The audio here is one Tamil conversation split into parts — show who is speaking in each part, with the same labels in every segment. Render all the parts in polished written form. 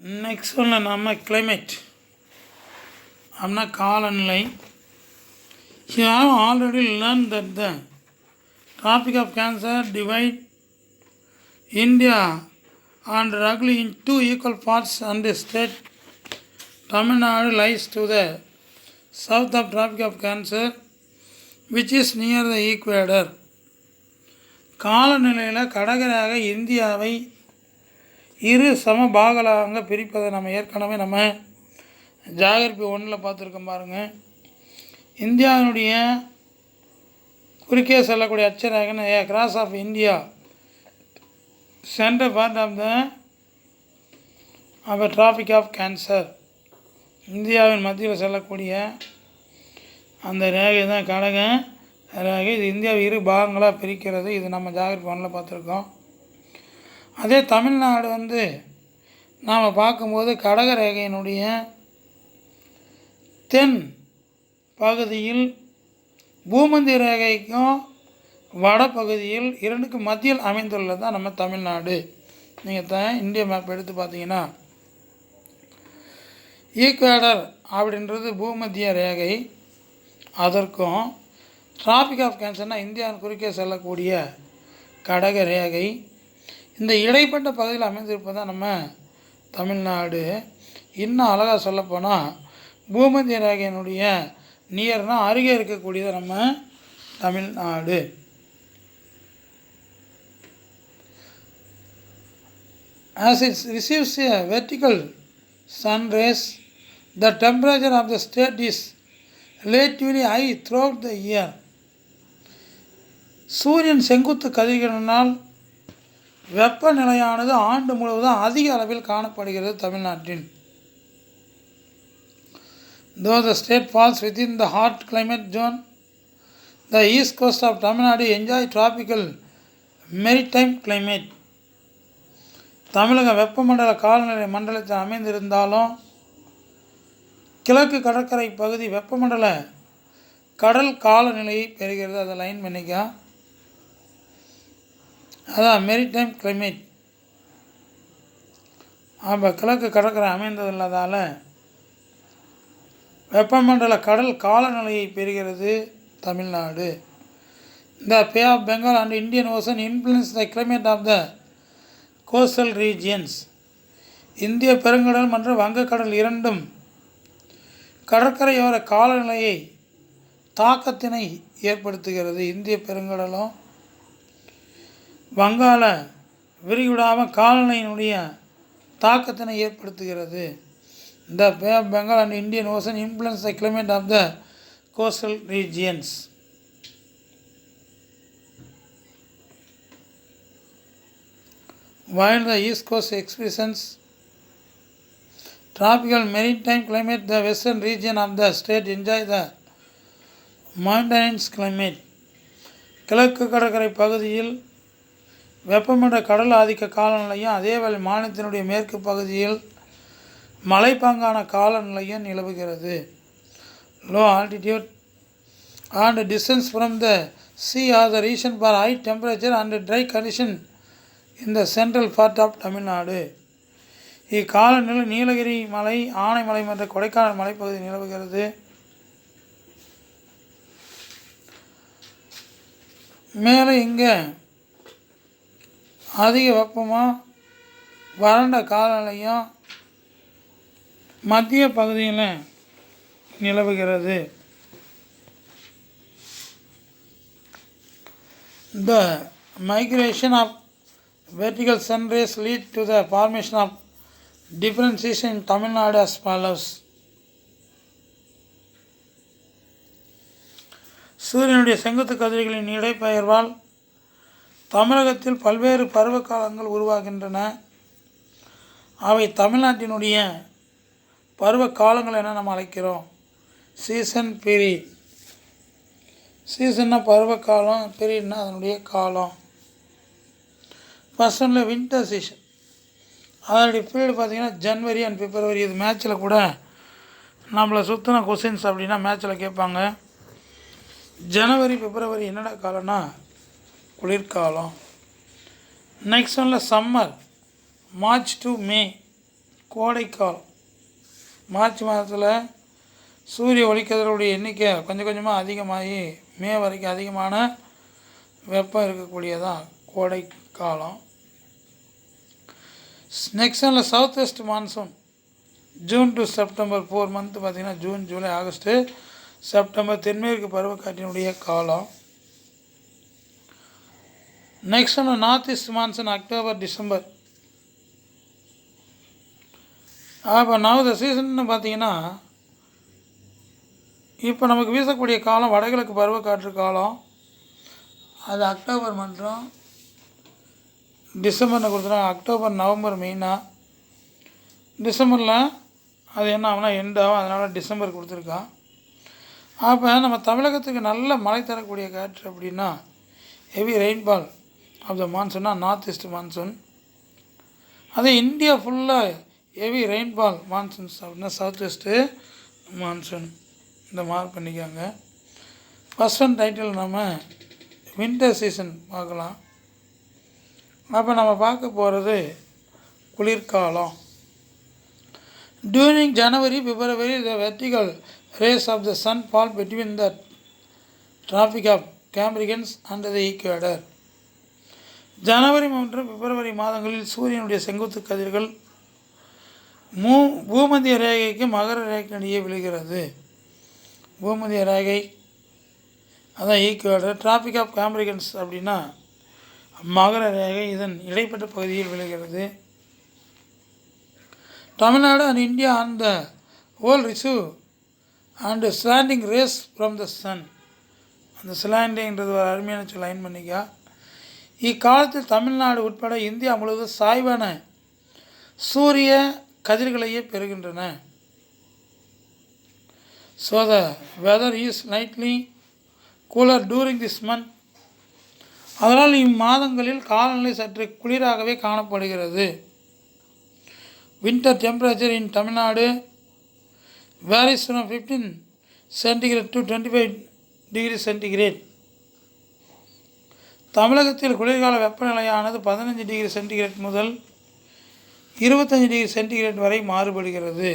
Speaker 1: நெக்ஸ்ட் ஒன்று நம்ம கிளைமேட் அப்படின்னா காலநிலை. You have already learned that the Tropic of Cancer divide India and roughly in two equal parts, and the state Tamil Nadu lies to the south of Tropic of Cancer, which is near the equator. காலநிலையில் கடகராக இந்தியாவை இரு சம பாகங்களாக பிரிப்பதை நம்ம ஏற்கனவே ஜாகிரபி 1 பார்த்துருக்கோம் பாருங்கள். இந்தியாவினுடைய குறுக்கே செல்லக்கூடிய அச்சரேகை cross of India centre part of the Tropic of Cancer. இந்தியாவின் மத்தியில் செல்லக்கூடிய அந்த ரேகை தான் கடக ரேகை. இது இந்தியாவை இரு பாகங்களாக பிரிக்கிறது. இது நம்ம ஜாகிரபி 1 பார்த்துருக்கோம். அதே தமிழ்நாடு நாம் பார்க்கும்போது கடக ரேகையினுடைய தென் பகுதியில் பூமத்திய ரேகைக்கும் வடபகுதியில் இரண்டுக்கும் மத்தியில் அமைந்துள்ளது தான் நம்ம தமிழ்நாடு. நீங்கள் இந்திய மேப் எடுத்து பார்த்தீங்கன்னா ஈக்குவேடர் அப்படின்றது பூமத்திய ரேகை, அதற்கும் டிராபிக் ஆஃப் கேன்சர்னால் இந்தியாவின் குறுக்கே செல்லக்கூடிய கடக ரேகை, இந்த இடைப்பட்ட பகுதியில் அமைந்திருப்பது நம்ம தமிழ்நாடு. இன்னும் அழகாக சொல்லப்போனால் பூமத்திய ரேகையினுடைய நியர்னால் அருகே இருக்கக்கூடியது நம்ம Tamil Nadu. As it receives a vertical sun rays, the temperature of the state is relatively high throughout the year. சூரியன் செங்குத்து கதிர்களினால் வெப்பநிலையானது ஆண்டு முழுவதும் அதிக அளவில் காணப்படுகிறது தமிழ்நாட்டில். Though the state falls within the hot climate zone, the east coast of Tamil Nadu enjoy tropical maritime climate. தமிழக வெப்பமண்டல காலநிலை மண்டலத்தில் அமைந்திருந்தாலும் கிழக்கு கடற்கரை பகுதி வெப்பமண்டல கடல் காலநிலையை பெறுகிறது. அதை லைன் பண்ணிக்க, அதான் மெரிடைம் கிளைமேட். அப்போ கிழக்கு கடற்கரை அமைந்ததில்லாதால் வெப்பமண்டல கடல் காலநிலையை பெறுகிறது தமிழ்நாடு. இந்த Bay of Bengal and Indian Ocean influence the climate of the coastal regions. இந்திய பெருங்கடல் மற்றும் வங்கக்கடல் இரண்டும் கடற்கரையோர காலநிலையை தாக்கத்தினை ஏற்படுத்துகிறது. இந்திய பெருங்கடலும் வங்காள விரிகுடாவும் காலநிலையினுடைய தாக்கத்தினை ஏற்படுத்துகிறது. The Bay of Bengal and Indian Ocean influence the climate of the coastal regions. While the east coast experiences tropical maritime climate, the western region of the state enjoy the mountainous climate. கிழக்கு கடற்கரை பகுதியில் வெப்பமண்டல கடல் ஆதிக்க காலநிலையும், அதேவேளை மாநிலத்தினுடைய மேற்கு பகுதியில் மலைப்பாங்கான காலநிலையும் நிலவுகிறது. Low altitude and distance from the sea are the region for high temperature and dry condition in the central part of Tamil Nadu. இக்காலநிலை நீலகிரி மலை, ஆனைமலை மற்றும் கொடைக்கானல் மலைப்பகுதி நிலவுகிறது. மேலே இங்கே அதிக வெப்பமாக வறண்ட காலநிலையும் மத்திய பகுதியில் நிலவுகிறது. The migration of vertical sun rays lead to the formation of differentiation in Tamil Nadu as follows. சூரியனுடைய செங்குத்து கதிர்களின் இடைப்பெயர்வால் தமிழகத்தில் பல்வேறு பருவ காலங்கள் உருவாகின்றன. அவை தமிழ்நாட்டினுடைய பருவ காலங்கள் என நம்ம அழைக்கிறோம். Season period. சீசன்னா பருவ காலம், பீரியட்னா அதனுடைய காலம். ஃபர்ஸ்ட் ஒன்றில் வின்டர் சீசன், அதனுடைய பீரியட் பார்த்திங்கன்னா ஜனவரி அண்ட் பிப்ரவரி. இது மேட்ச்சில் கூட நம்மளை சுற்றின கொஸ்டின்ஸ் அப்படின்னா மேட்ச்சில் கேட்பாங்க. ஜனவரி பிப்ரவரி என்னடா காலம்னா குளிர்காலம். நெக்ஸ்ட் ஒன்றில் சம்மர், மார்ச் டு மே. கோடைக்காலம். மார்ச் மாதத்தில் சூரிய ஒளிக்கதிர்களுடைய எண்ணிக்கை கொஞ்சம் கொஞ்சமாக அதிகமாகி மே வரைக்கும் அதிகமான வெப்பம் இருக்கக்கூடியதான் கோடை காலம். Next south west monsoon June to September 4 month பார்த்திங்கன்னா ஜூன், ஜூலை, ஆகஸ்ட்டு, செப்டம்பர் தென்மேற்கு பருவக்காற்றினுடைய காலம். Next north east monsoon October December. அப்போ நவ சீசன்னு பார்த்திங்கன்னா இப்போ நமக்கு வீசக்கூடிய காலம் வடகிழக்கு பருவக்காற்று காலம். அது அக்டோபர் மற்றும் டிசம்பர்னு கொடுத்துருவாங்க. அக்டோபர், நவம்பர் மெயினாக. டிசம்பரில் அது என்ன ஆகும்னா எண்ட் ஆகும், அதனால் டிசம்பர் கொடுத்துருக்கான். அப்போ நம்ம தமிழகத்துக்கு நல்ல மழை தரக்கூடிய காற்று அப்படின்னா ஹெவி ரெயின்பால் ஆஃப் த மான்சூன்னா நார்த் ஈஸ்ட் மான்சூன். அதே இந்தியா ஃபுல்லாக ஹெவி ரெயின்பால் மான்சூன்ஸ் அப்படின்னா சவுத் வெஸ்ட்டு மான்சூன். இந்த மார்க் பண்ணிக்காங்க. ஃபஸ்ட் ஒன் டைட்டில் நம்ம வின்டர் சீசன் பார்க்கலாம். அப்போ நம்ம பார்க்க போகிறது குளிர்காலம். During January, February the vertical rays of the sun fall between the Tropic of Capricorns and the equator. ஜனவரி மற்றும் பிப்ரவரி மாதங்களில் சூரியனுடைய செங்குத்து கதிர்கள் பூமத்திய ரேகைக்கு மகர ரேகையிடையே விழுகிறது. பூமத்திய ரேகை அதான் ஈக்குவேட்டர். டிராபிக் ஆஃப் கேப்ரிகன்ஸ் அப்படின்னா மகர ரேகை, இதன் இடைப்பட்ட பகுதியில் விழுகிறது. Tamil Nadu and India on the whole receive and slanting race from the Sun. அந்த ஸ்லாண்டிங்கிறது ஒரு அருமையான லைன் பண்ணிக்கா. இக்காலத்தில் தமிழ்நாடு உட்பட இந்தியா முழுவதும் சாய்வான சூரிய கதிர்களையே பெறுகின்றன. So the whether is slightly cooler touring this month. அதனால் இம்மாதங்களில் காலநிலை சற்று குளிராகவே காணப்படுகிறது. Winter temperature in Tamil Nadu varies from 15 centigrade to 25 degree centigrade. தமிழகத்தில் குளிர்கால வெப்பநிலையானது 15 டிகிரி சென்டிகிரேட் முதல் 25 டிகிரி சென்டிகிரேட் வரை மாறுபடுகிறது.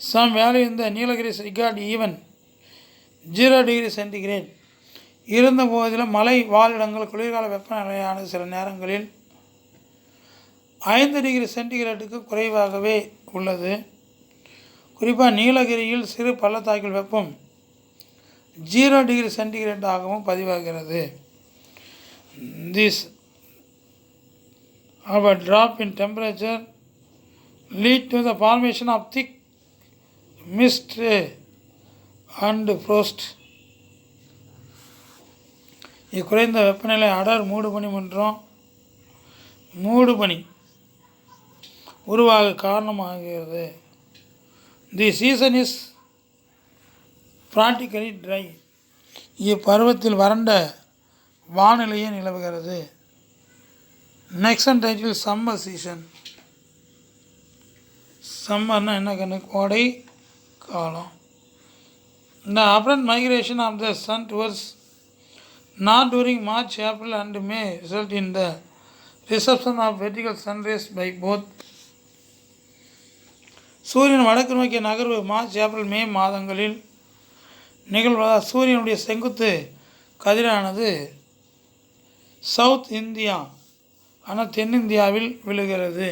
Speaker 1: சம் வேல்யூ இந்த Nilgiris record even 0 degree centigrade. இருந்த போதிலும் மலை வாழிடங்கள் குளிர்கால வெப்பநிலையானது சில நேரங்களில் 5 டிகிரி சென்டிகிரேட்டுக்கு குறைவாகவே உள்ளது. குறிப்பாக நீலகிரியில் சிறு பள்ளத்தாக்கில் வெப்பம் 0 டிகிரி சென்டிகிரேட்டாகவும் பதிவாகிறது. This a drop in temperature lead to the formation of thick mist and frost. இக்குறைந்த வெப்பநிலை அடர் மூடுபனி மற்றும் மூடுபனி உருவாக காரணமாகிறது. The season is practically dry. இப்பருவத்தில் வறண்ட வானிலையே நிலவுகிறது. Next title summer season. சம்மர்னா என்ன கண்ணு? கோடை காலம். இந்த apparent migration of the sun towards north during March, April and May result in the reception of vertical sun rays by both. சூரியன் வடக்கு நோக்கிய நகர்வு மார்ச், ஏப்ரல், மே மாதங்களில் நிகழ்வதால் சூரியனுடைய செங்குத்து கதிரானது சவுத் இந்தியா ஆனால் தென்னிந்தியாவில் விழுகிறது.